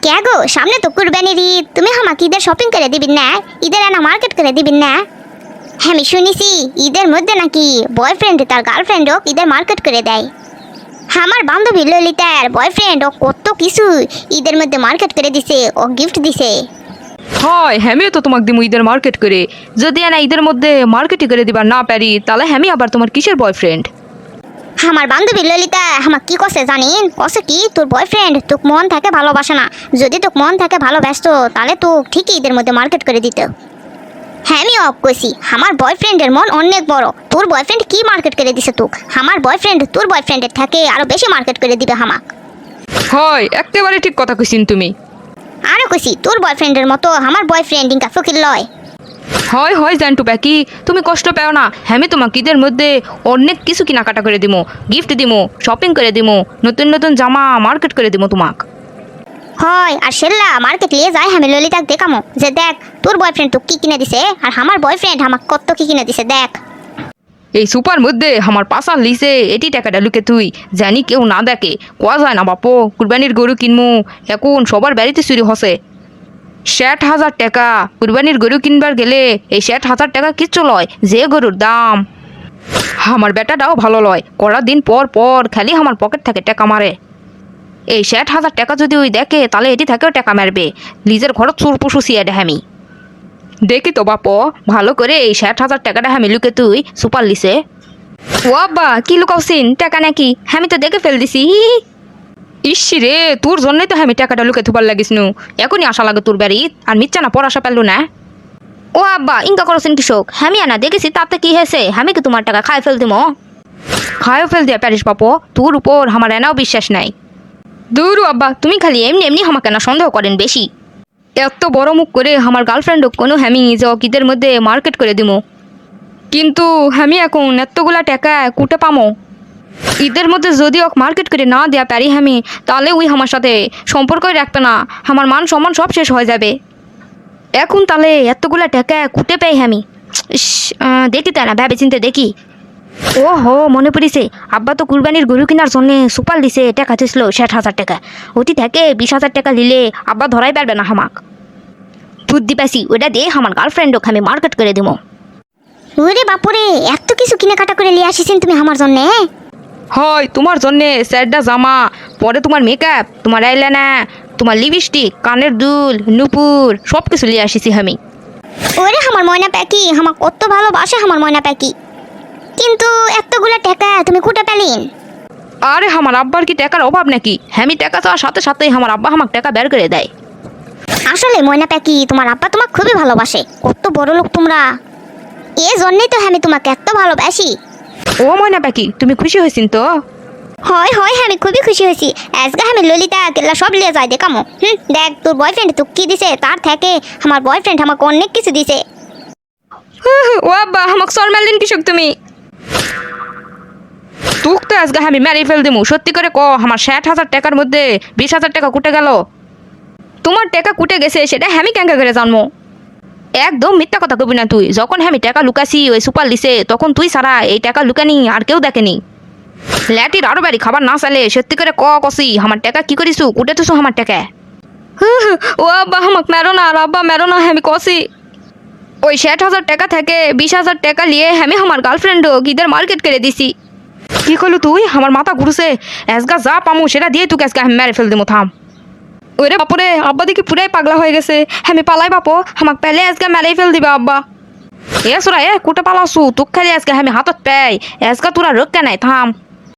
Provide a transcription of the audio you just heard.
क्या गो सामने तो कुरबानीर ঈদ তুমি আমাকে ঈদের শপিং করে দিবেন না ঈদের আনা মার্কেট করে দিবেন না আমি শুনেছি ঈদের মধ্যে নাকি বয়ফ্রেন্ড তার গার্লফ্রেন্ডও ঈদের মার্কেট করে দেয় আমার বান্ধবী ললিতার বয়ফ্রেন্ড ও কত কিছু ঈদের মধ্যে মার্কেট করে দিছে ও গিফট দিছে হয় হ্যামিও তো তোমাকে দিমু ঈদের মার্কেট করে যদি না ঈদের মধ্যে মার্কেটই করে দিবার না পারি তাহলে হ্যামি আবার তোমার কিসের বয়ফ্রেন্ড আমার বান্ধবী ললিতা আমাকে কি কছে জানিন কছে কি তোর বয়ফ্রেন্ড তোক মন থেকে ভালোবাসে না যদি তোক মন থেকে ভালোবাসতো তাহলে তো ঠিকই ঈদের মধ্যে মার্কেট করে দিত হ্যাঁ আমি অফ কইছি আমার বয়ফ্রেন্ডের মন অনেক বড় তোর বয়ফ্রেন্ড কি মার্কেট করে দিছে তোক আমার বয়ফ্রেন্ড তোর বয়ফ্রেন্ডের থেকে আরো বেশি মার্কেট করে দিবে আমাক হয় একেবারে ঠিক কথা কইছিন তুমি আরো কইছি তোর বয়ফ্রেন্ডের মতো আমার বয়ফ্রেন্ড ইনকা ফকির লয় হয় হয় জানটু প্যাকি তুমি কষ্ট পেও না হ্যামি তোমাকে ঈদের মধ্যে অনেক কিছু কেনাকাটা করে দিমো গিফট দিমো শপিং করে দিমো নতুন নতুন জামা মার্কেট করে দিমো তোমাক হয় আর সেল্লা মার্কেট নিয়ে যায় আমি ললিতাক দেখামো যে দেখ তোর বয়ফ্রেন্ড তোকে কি কিনে দিছে আর আমার বয়ফ্রেন্ড আমাকে কত কি কিনে দিছে দেখ এই সুপার মধ্যে আমার পাশার লিসে এটি টাকাটা লুকে তুই জানি কেউ না দেখে কোয়া যায় না বাপো কুরবানির গরু কিনমু এখন সবার বাড়িতে চুরি হসে ৬০,০০০ টাকা কুরবানির গরু কিনবার গেলে এই ৬০,০০০ টাকা কিচ্ছু লয় যে গরুর দাম আমার বেটাটাও ভালো লয় করা দিন পর পর খালি আমার পকেট থেকে টাকা মারে এই ৬০,০০০ টাকা যদি ওই দেখে তাহলে এটি থেকেও টাকা মারবে নিজের ঘর চুর পুষু সিয়ে হ্যামি দেখি তো বাপ ভালো করে এই ৬০,০০০ টাকাটা হ্যামি লুকে তুই সুপার লিসে ও আব্বা কি লুকাওছিন টাকা নাকি আমি তো দেখে ফেল দিছি ইসি রে তোর জন্যই তো আমি টাকাটা লুকে থুবার লাগিস নু এখনই আসা লাগে তোর বাড়ি আর মিচ্ছা না পড়াশা পেল না ও আব্বা ইনকা করছেন কৃষক আমি আনা দেখেছি তাতে কি হয়েছে আমি কি তোমার টাকা খাই ফেল দিমো খাইও ফেল দিয়া প্যারিস বাপো তোর উপর আমার এনাও বিশ্বাস নাই দূর আব্বা তুমি খালি এমনি এমনি আমাকে না সন্দেহ করেন বেশি এত বড় মুখ করে আমার গার্লফ্রেন্ডও কোনো হ্যামি যে ঈদের মধ্যে মার্কেট করে দিমো কিন্তু আমি এখন এতগুলা টাকা কুটে পামো ঈদের মধ্যে যদি ওক মার্কেট করে না দেয়া পারি আমি তাহলে ওই আমার সাথে সম্পর্কই রাখবে না আমার মান সম্মান সব শেষ হয়ে যাবে এখন তাহলে এতগুলা টাকা কুটে পাই আমি দেখি তাই না ভেবে চিনতে দেখি ও হো মনে পড়িছে আব্বা তো কুরবানির গরু কেনার জন্য সুপার দিছে টাকা ছিল ৬০,০০০ টাকা ওটি থেকে ২০,০০০ টাকা নিলে আব্বা ধরাই পারবে না হামাক বুদ্ধি পাইছি ওটা দিয়ে আমার গার্লফ্রেন্ডকে আমি মার্কেট করে দিব ওরে বাপুরে এত কিছু কেনাকাটা করে নিয়ে আসিছেন তুমি আমার জন্য হয় তোমার জন্যে স্যারডা জামা পরে তোমার মেকআপ তোমার আইলানা তোমার লিপস্টিক কানের দুল নুপুর সব কিছু নিয়ে আসিছি আমি ওরে আমার ময়না প্যাকি আমার কত ভালোবাসে আমার ময়না প্যাকি কিন্তু এতগুলা টাকা তুমি কোটা পেলেন আরে আমার আব্বার কি টাকার অভাব নাকি আমি টাকা চাওয়ার সাথে সাথেই আমার আব্বা আমাকে টাকা বের করে দেয় আসলে ময়না প্যাকি তোমার আব্বা তোমাকে খুবই ভালোবাসে কত বড় লোক তোমরা এই জন্যই তো আমি তোমাকে এত ভালোবাসি ও ময়না পাখি তুমি খুশি হয়েছিন তো হয় হয় আমি খুবই খুশি হয়েছি আজকে আমি ললিতা কেল্লা সব নিয়ে যাই দেখামো দেখ তোর বয়ফ্রেন্ড তোকে কি দিছে তার থেকে আমার বয়ফ্রেন্ড আমাকে অনেক কিছু দিছে ও আব্বা আমাকে সর মারলেন কৃষক তুমি তুক তো আজকে আমি মেরে ফেল দিমু সত্যি করে ক আমার ৬০,০০০ টাকার মধ্যে ২০,০০০ টাকা কুটে গেল তোমার টাকা কুটে গেছে সেটা আমি কেঙ্কা করে জানবো একদম মিথ্যা কথা কবি না তুই যখন আমি টাকা লুকাছি ওই সুপার লিসে তখন তুই সারা এই টাকা লুকানি আর কেউ দেখেনি ল্যাটির আরো বাড়ি খাবার না চালে সত্যি করে কসি আমার টাকা কি করিস কুটে তুসু আমার টাকা ও আব্বা আমাকে মেরো না আর আব্বা মেরো না আমি কসি ওই ৬০,০০০ টাকা থেকে ২০,০০০ টাকা নিয়ে আমি আমার গার্লফ্রেন্ডও ঈদের মার্কেট করে দিছি কি করলু তুই আমার মাথা ঘুরছে আজগা যা পামু সেটা দিয়ে তুই আজকে আমি মেরে ফেল দিমু থাম ওরে বাপরে আব্বা দেখি পুরাই পাগলা হয়ে গেছে আমি পালাই বাপো আমাকে পেলে আজকে মেরেই ফেল দিবা আব্বা এ সোরা এ কুটে পালাসু তোক খালি আজকে আমি হাতত পাই আজকে তোরা রক্ষা নাই থাম